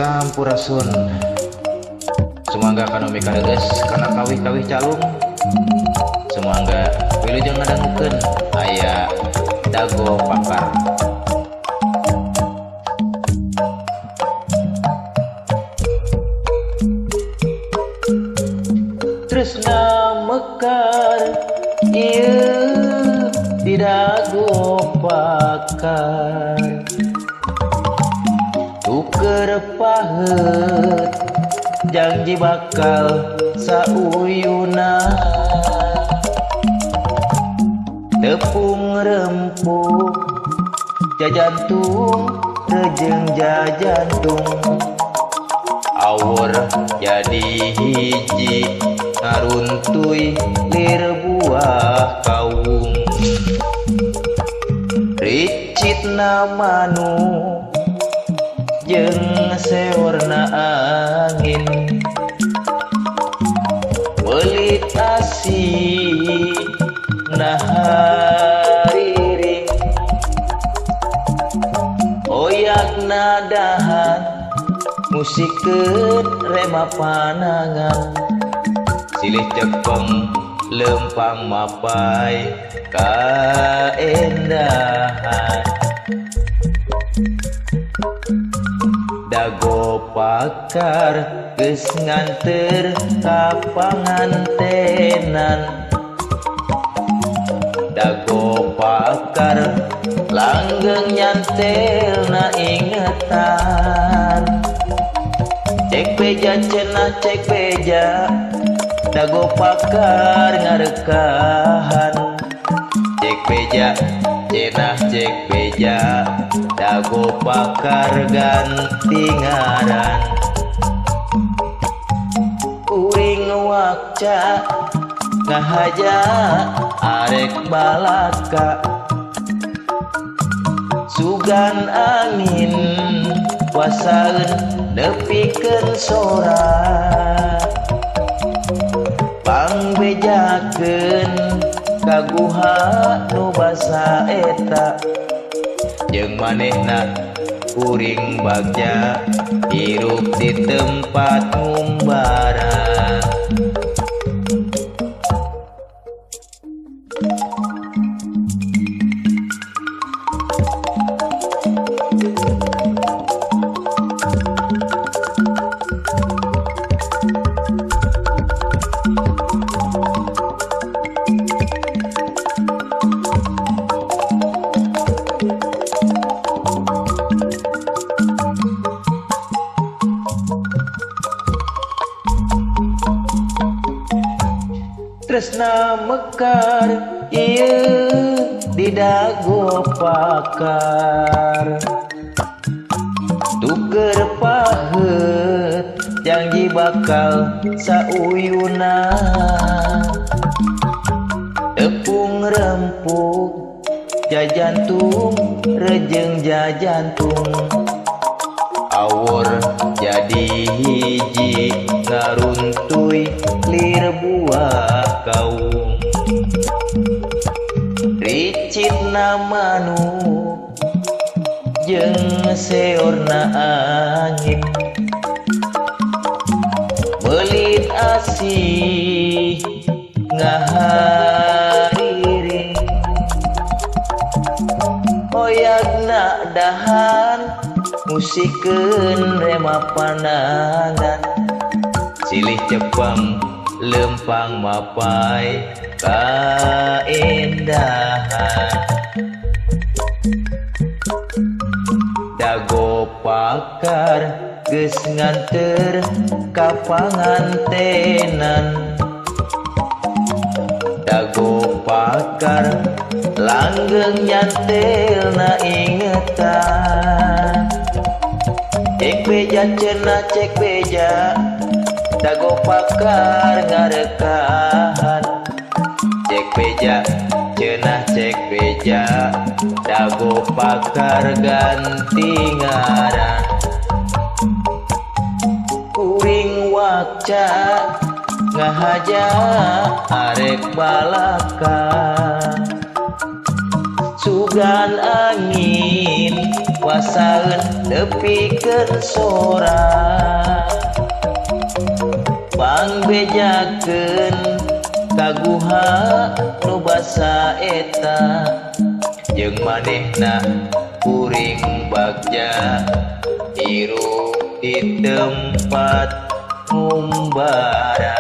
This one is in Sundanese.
Sampurasun. Sumangga kanu mikareges kana kawih-kawih calung. Sumangga wilujeng ngadangukeun aya dago pakar. Tresna mekar ieu di dago pakar. Tuker paheut janji bakal sauyuna, tepung rempuk jajantung rejeng jajantung, awur jadi hiji ngaruntuy lir buah kaung. Ricitna manu jeung seorna angin, belit asih nahariring, oyakna dahan musikeun rema panangan, silih cepeng lempang mapai kaendahan. Dago pakar geus nganter ka pangantenan, dago pakar langgeng nyantelna ingetan. Cek beja cenah cek beja, dago pakar ngarekahan. Cek beja cenah cek beja, dago pakar ganti ngaran. Uring wakca ngahaja arek balaka, sugan angin wasaeun nepikeun sora, pangbejakeun kaguha nu basa eta, jeung manehna kuring bagja hirup di tempat ngumbara. Tresna mekar ieu di dago pakar, tuker paheut janji bakal sauyuna, tepung rempuk jajantung rejeng jajantung, awur jadi hiji ngaruntuy lir buah kaung. Ricitna manu jeung seorna angin, belit asih ngahariring, oyakna dahan musikeun rema panangan, silih cepeng lempang mapai kaendahan. Dago pakar geus nganter ka pangantenan, dago pakar langgeng nyantelna ingetan. Cek beja cenah cek beja, dago pakar ngarekahan. Cek beja cenah cek beja, dago pakar ganti ngaran. Uring wakca ngahaja arek balaka, sugan angin wawasan nepikeun sora pangbejakeun kaguha nu basa eta jeung manehna kuring bagja hirup di tempat ngumbara.